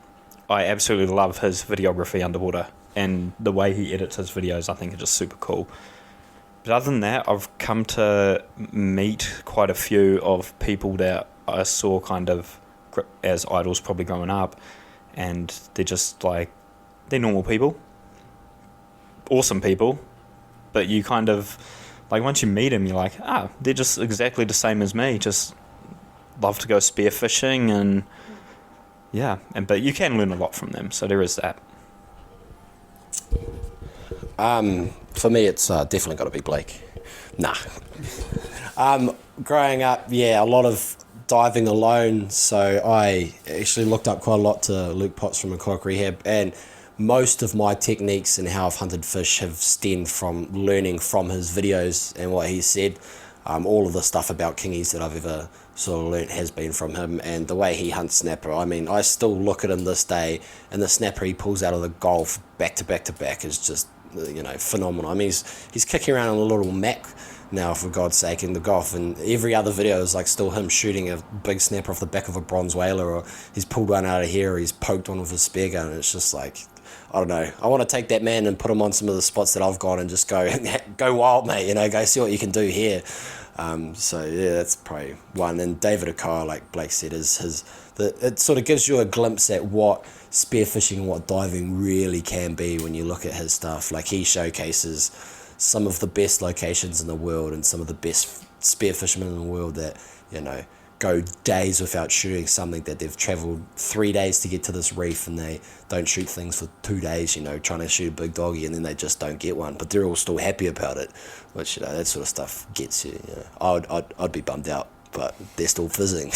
Speaker 3: I absolutely love his videography underwater. And the way he edits his videos, I think, are just super cool. But other than that, I've come to meet quite a few of people that I saw kind of as idols probably growing up. And they're just like, they're normal people. Awesome people. But you kind of, like, once you meet them, you're like, they're just exactly the same as me. Just love to go spearfishing and, yeah. But you can learn a lot from them, so there is that.
Speaker 4: For me, it's definitely got to be Blake. Nah. Growing up, yeah, a lot of diving alone, so I actually looked up quite a lot to Luke Potts from Aquatic Rehab, and most of my techniques and how I've hunted fish have stemmed from learning from his videos and what he said. All of the stuff about kingies that I've ever sort of learnt has been from him, and the way he hunts snapper. I mean, I still look at him this day, and the snapper he pulls out of the Gulf back to back to back is just, phenomenal. I mean, he's kicking around on a little Mac now, for God's sake, in the Gulf, and every other video is like still him shooting a big snapper off the back of a bronze whaler, or he's pulled one out of here, or he's poked one with his spear gun, and it's just like, I don't know. I want to take that man and put him on some of the spots that I've gone and just go wild, mate, go see what you can do here. So yeah, that's probably one. And David Okoa, like Blake said, it sort of gives you a glimpse at what spearfishing and what diving really can be when you look at his stuff. Like, he showcases some of the best locations in the world and some of the best spear fishermen in the world that, go days without shooting something that they've travelled 3 days to get to this reef, and they don't shoot things for 2 days, trying to shoot a big doggy, and then they just don't get one, but they're all still happy about it, which, that sort of stuff gets you. I'd be bummed out, but they're still fizzing.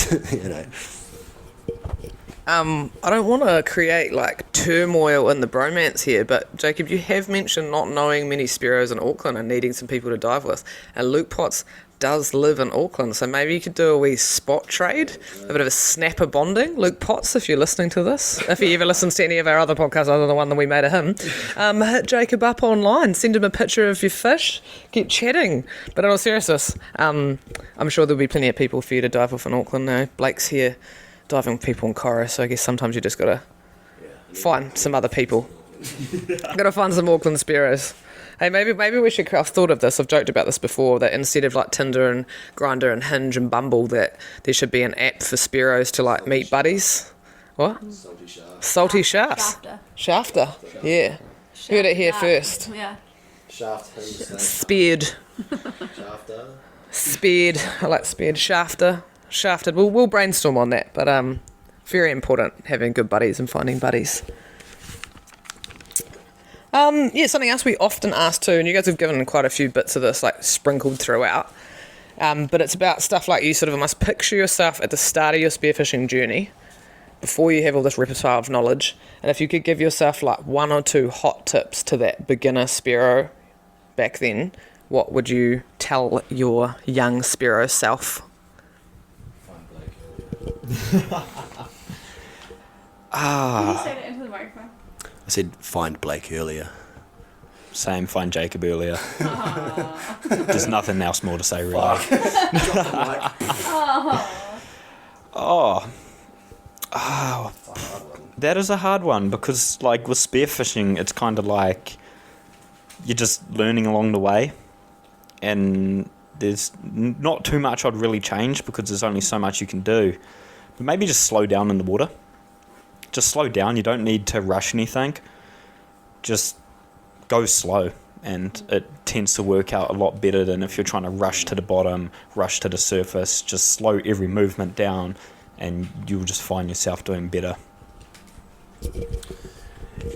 Speaker 1: I don't want to create turmoil in the bromance here, but Jacob, you have mentioned not knowing many Spearos in Auckland and needing some people to dive with, and Luke Potts does live in Auckland, so maybe you could do a wee spot trade, a bit of a snapper bonding. Luke Potts, if you're listening to this, if he ever listens to any of our other podcasts other than the one that we made of him, hit Jacob up online, send him a picture of your fish, get chatting. But in all seriousness, I'm sure there'll be plenty of people for you to dive with in Auckland now. Blake's here diving with people in Cora, so I guess sometimes you just gotta find some other people. Gotta find some Auckland Spearos. Hey, maybe we should. I've thought of this. I've joked about this before. That instead of Tinder and Grindr and Hinge and Bumble, that there should be an app for Spearos to meet buddies. What? Salty shafts. Shafter. Yeah. Heard it here first.
Speaker 2: Yeah.
Speaker 4: Shaft him.
Speaker 1: Speared.
Speaker 4: Shafter.
Speaker 1: Speared. I like speared. Shafter. Shafted. We'll brainstorm on that. But very important having good buddies and finding buddies. Something else we often ask too, and you guys have given quite a few bits of this sprinkled throughout, but it's about stuff like you sort of must picture yourself at the start of your spearfishing journey before you have all this repertoire of knowledge, and if you could give yourself one or two hot tips to that beginner Spearo back then, what would you tell your young Spearo self?
Speaker 2: Can you say that into the microphone?
Speaker 4: I said find Blake earlier.
Speaker 3: Same, find Jacob earlier. There's nothing else more to say, really. That is a hard one, because with spearfishing, it's kind of you're just learning along the way, and there's not too much I'd really change, because there's only so much you can do. But maybe just slow down in the water. Just slow down. You don't need to rush anything. Just go slow, and it tends to work out a lot better than if you're trying to rush to the bottom, rush to the surface. Just slow every movement down, and you'll just find yourself doing better.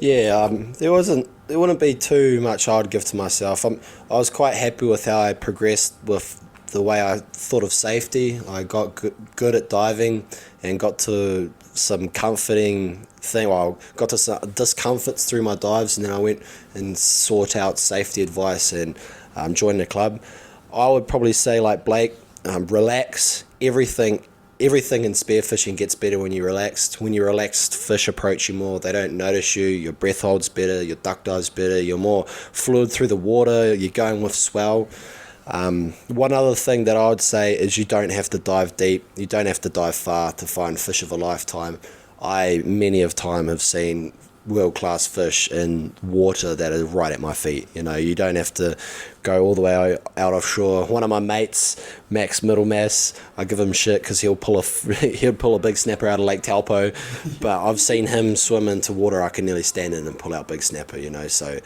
Speaker 4: Yeah, there wouldn't be too much I'd give to myself. I was quite happy with how I progressed with the way I thought of safety. I got good at diving and got to some comforting thing. Well, I got to some discomforts through my dives, and then I went and sought out safety advice and joined a club. I would probably say, Blake, relax. Everything in spearfishing gets better when you're relaxed. When you're relaxed, fish approach you more. They don't notice you. Your breath holds better. Your duck dives better. You're more fluid through the water. You're going with swell. One other thing that I would say is you don't have to dive deep. You don't have to dive far to find fish of a lifetime. I many of time have seen world-class fish in water that are right at my feet. You don't have to go all the way out offshore. One of my mates, Max Middlemass, I give him shit because he'll pull a big snapper out of Lake Taupo, but I've seen him swim into water I can nearly stand in and pull out big snapper. So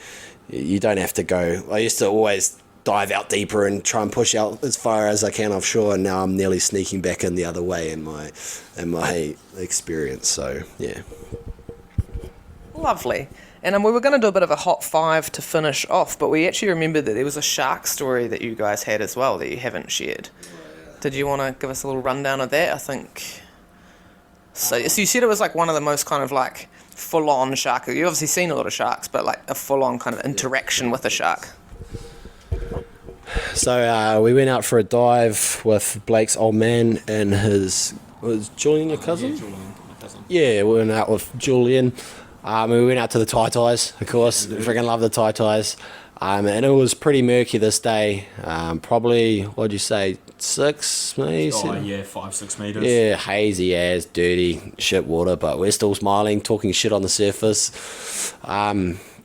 Speaker 4: you don't have to go. I used to always dive out deeper and try and push out as far as I can offshore, and now I'm nearly sneaking back in the other way in my experience. So yeah.
Speaker 1: Lovely. And we were going to do a bit of a hot five to finish off, but we actually remembered that there was a shark story that you guys had as well that you haven't shared. Did you want to give us a little rundown of that? I think. So you said it was like one of the most kind of like full-on shark. You've obviously seen a lot of sharks, but like a full-on kind of interaction with a shark.
Speaker 4: So we went out for a dive with Blake's old man and his... Was Julian your cousin?
Speaker 3: Yeah, Julian, my cousin.
Speaker 4: Yeah, we went out with Julian. We went out to the Tai Tais, of course. Freaking love the Tai Tais. And it was pretty murky this day. Probably, what'd you say, 6 maybe?
Speaker 3: Oh, yeah, 5-6 metres.
Speaker 4: Yeah, hazy as, dirty, shit water, but we're still smiling, talking shit on the surface.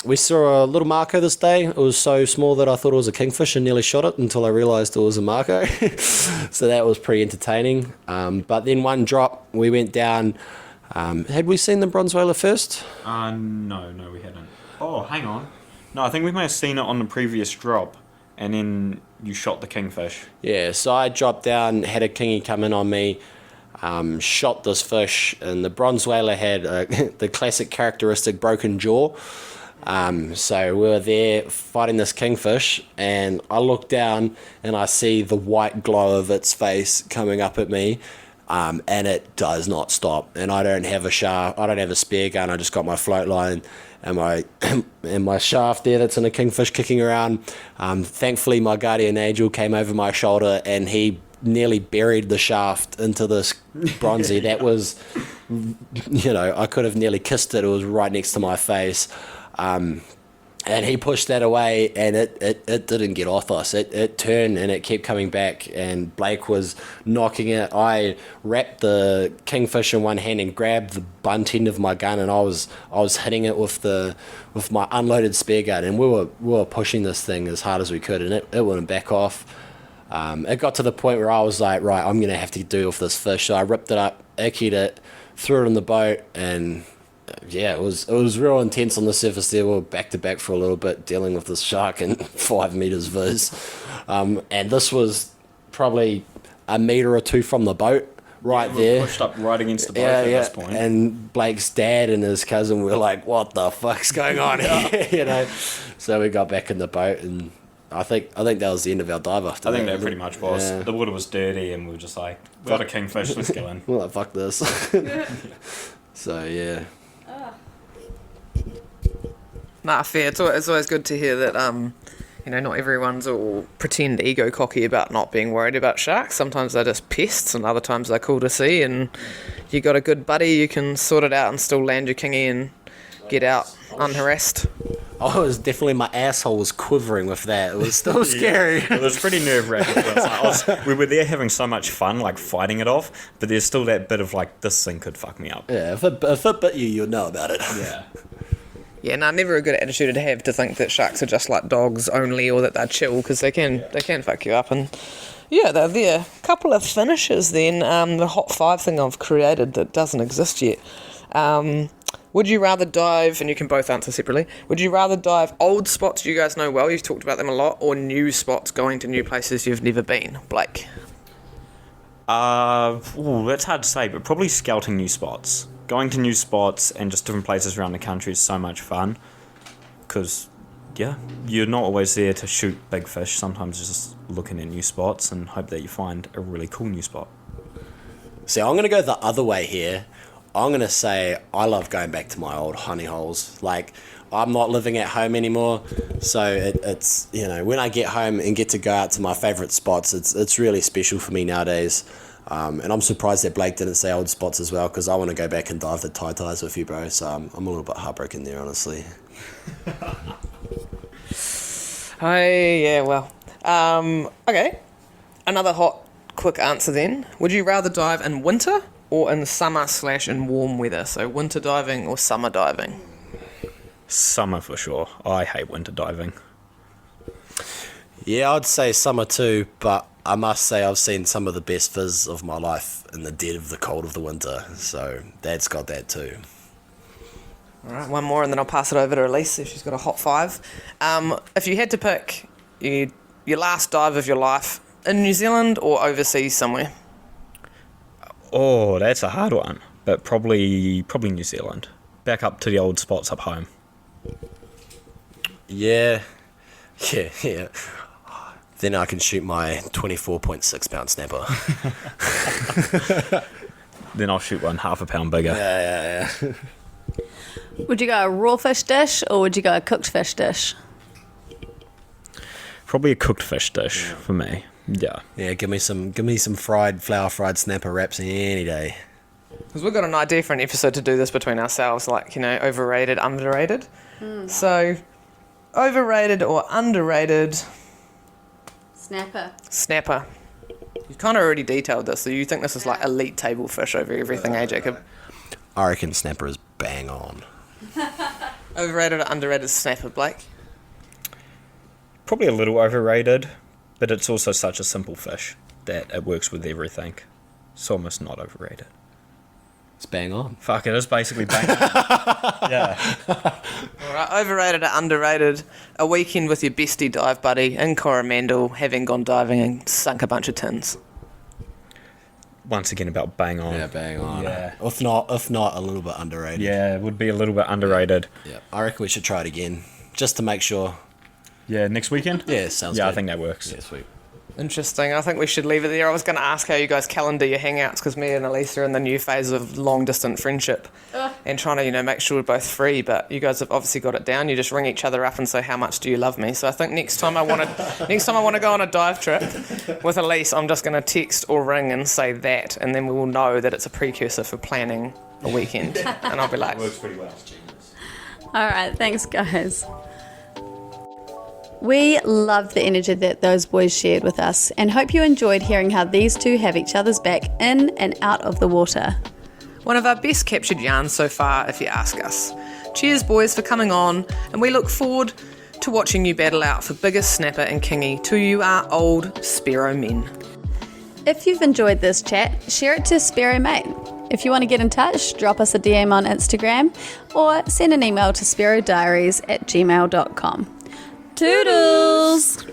Speaker 4: We saw a little mako this day. It was so small that I thought it was a kingfish and nearly shot it until I realised it was a mako. So that was pretty entertaining. But then one drop, we went down. Had we seen the bronze whaler first?
Speaker 3: No, we hadn't. Oh, hang on. No, I think we may have seen it on the previous drop, and then you shot the kingfish.
Speaker 4: Yeah, so I dropped down, had a kingy come in on me, shot this fish, and the bronze whaler had the classic characteristic broken jaw. So we were there fighting this kingfish, and I look down and I see the white glow of its face coming up at me, and it does not stop. And I don't have a shaft, I don't have a spear gun. I just got my float line and my and my shaft there that's in a kingfish kicking around. Thankfully, my guardian angel came over my shoulder and he nearly buried the shaft into this bronzy. That was, I could have nearly kissed it. It was right next to my face. And he pushed that away, and it didn't get off us. It turned, and it kept coming back, and Blake was knocking it. I wrapped the kingfish in one hand and grabbed the bunt end of my gun, and I was hitting it with my unloaded spear gun, and we were pushing this thing as hard as we could, and it wouldn't back off. It got to the point where I was like, right, I'm going to have to do with this fish. So I ripped it up, ickied it, threw it in the boat, and yeah, it was real intense on the surface there. We were back to back for a little bit, dealing with this shark in 5 meters viz. And this was probably a meter or two from the boat, right there.
Speaker 3: Pushed up right against the boat at this point.
Speaker 4: And Blake's dad and his cousin were like, "What the fuck's going on here?" So we got back in the boat, and I think that was the end of our dive after that.
Speaker 3: I think that pretty much was.
Speaker 4: Yeah.
Speaker 3: The water was dirty, and we were just like, "We got a kingfish, let's go in."
Speaker 4: We're like, "Fuck this." So yeah.
Speaker 1: Nah, fair. It's always good to hear that, not everyone's all pretend ego cocky about not being worried about sharks. Sometimes they're just pests, and other times they're cool to see, and you got a good buddy, you can sort it out and still land your kingy and get out unharassed.
Speaker 4: My asshole was quivering with that. It was still scary.
Speaker 3: It was pretty nerve-wracking. We were there having so much fun, like fighting it off, but there's still that bit of like, this thing could fuck me up.
Speaker 4: Yeah, if it bit you, you'll know about it.
Speaker 3: Yeah.
Speaker 1: Yeah, never a good attitude to have, to think that sharks are just like dogs only, or that they're chill, because they can fuck you up. And yeah, they're there. Couple of finishes then. The hot 5 thing I've created that doesn't exist yet. Would you rather dive, and you can both answer separately, would you rather dive old spots you guys know well, you've talked about them a lot, or new spots, going to new places you've never been? Blake?
Speaker 3: That's hard to say, but probably scouting new spots. Going to new spots and just different places around the country is so much fun, because, yeah, you're not always there to shoot big fish. Sometimes just looking at new spots and hope that you find a really cool new spot.
Speaker 4: See, I'm going to go the other way here. I'm going to say I love going back to my old honey holes. Like, I'm not living at home anymore, so it's when I get home and get to go out to my favourite spots, it's really special for me nowadays. And I'm surprised that Blake didn't say old spots as well, because I want to go back and dive the Tai Tais with you, bro. So I'm a little bit heartbroken there, honestly.
Speaker 1: Okay. Another hot, quick answer then. Would you rather dive in winter or in summer / in warm weather? So winter diving or summer diving?
Speaker 3: Summer for sure. I hate winter diving.
Speaker 4: Yeah, I'd say summer too, but I must say I've seen some of the best fizz of my life in the dead of the cold of the winter, so that's got that too.
Speaker 1: Alright, one more and then I'll pass it over to Elise if she's got a hot 5. If you had to pick your last dive of your life, in New Zealand or overseas somewhere?
Speaker 3: Oh, that's a hard one, but probably New Zealand. Back up to the old spots up home.
Speaker 4: Yeah. Then I can shoot my 24.6 pound snapper.
Speaker 3: Then I'll shoot one half a pound bigger.
Speaker 4: Yeah.
Speaker 2: Would you go a raw fish dish or would you go a cooked fish dish?
Speaker 3: Probably a cooked fish dish for me. Yeah.
Speaker 4: Yeah, give me some fried snapper wraps any day.
Speaker 1: Because we've got an idea for an episode to do this between ourselves, like, overrated, underrated. So, overrated or underrated snapper. You've kind of already detailed this, so you think this is like elite table fish over everything, Jacob?
Speaker 4: I reckon snapper is bang on.
Speaker 1: Overrated or underrated snapper, Blake?
Speaker 3: Probably a little overrated, but it's also such a simple fish that it works with everything. It's almost not overrated.
Speaker 4: It's bang on.
Speaker 3: Fuck, it is basically bang on. Yeah.
Speaker 1: Alright, overrated or underrated, a weekend with your bestie dive buddy in Coromandel, having gone diving and sunk a bunch of tins.
Speaker 3: Once again, about bang on.
Speaker 4: Yeah, bang on.
Speaker 3: Yeah.
Speaker 4: If not, a little bit underrated.
Speaker 3: Yeah, it would be a little bit underrated.
Speaker 4: Yeah, I reckon we should try it again, just to make sure.
Speaker 3: Yeah, next weekend?
Speaker 4: Yeah, sounds good.
Speaker 3: Yeah, I think that works.
Speaker 4: Yeah, sweet.
Speaker 1: Interesting. I think we should leave it there. I was going to ask how you guys calendar your hangouts, because me and Elise are in the new phase of long-distance friendship and trying to, make sure we're both free, but you guys have obviously got it down. You just ring each other up and say, how much do you love me? So I think next time I want to go on a dive trip with Elise, I'm just going to text or ring and say that, and then we will know that it's a precursor for planning a weekend. And I'll be like...
Speaker 3: Works pretty well.
Speaker 2: All right, thanks, guys. We love the energy that those boys shared with us and hope you enjoyed hearing how these two have each other's back in and out of the water.
Speaker 1: One of our best captured yarns so far, if you ask us. Cheers, boys, for coming on, and we look forward to watching you battle out for biggest snapper and kingy to you are old Spearo men.
Speaker 2: If you've enjoyed this chat, share it to Spearo Mate. If you want to get in touch, drop us a DM on Instagram or send an email to spearodiaries@gmail.com. Toodles!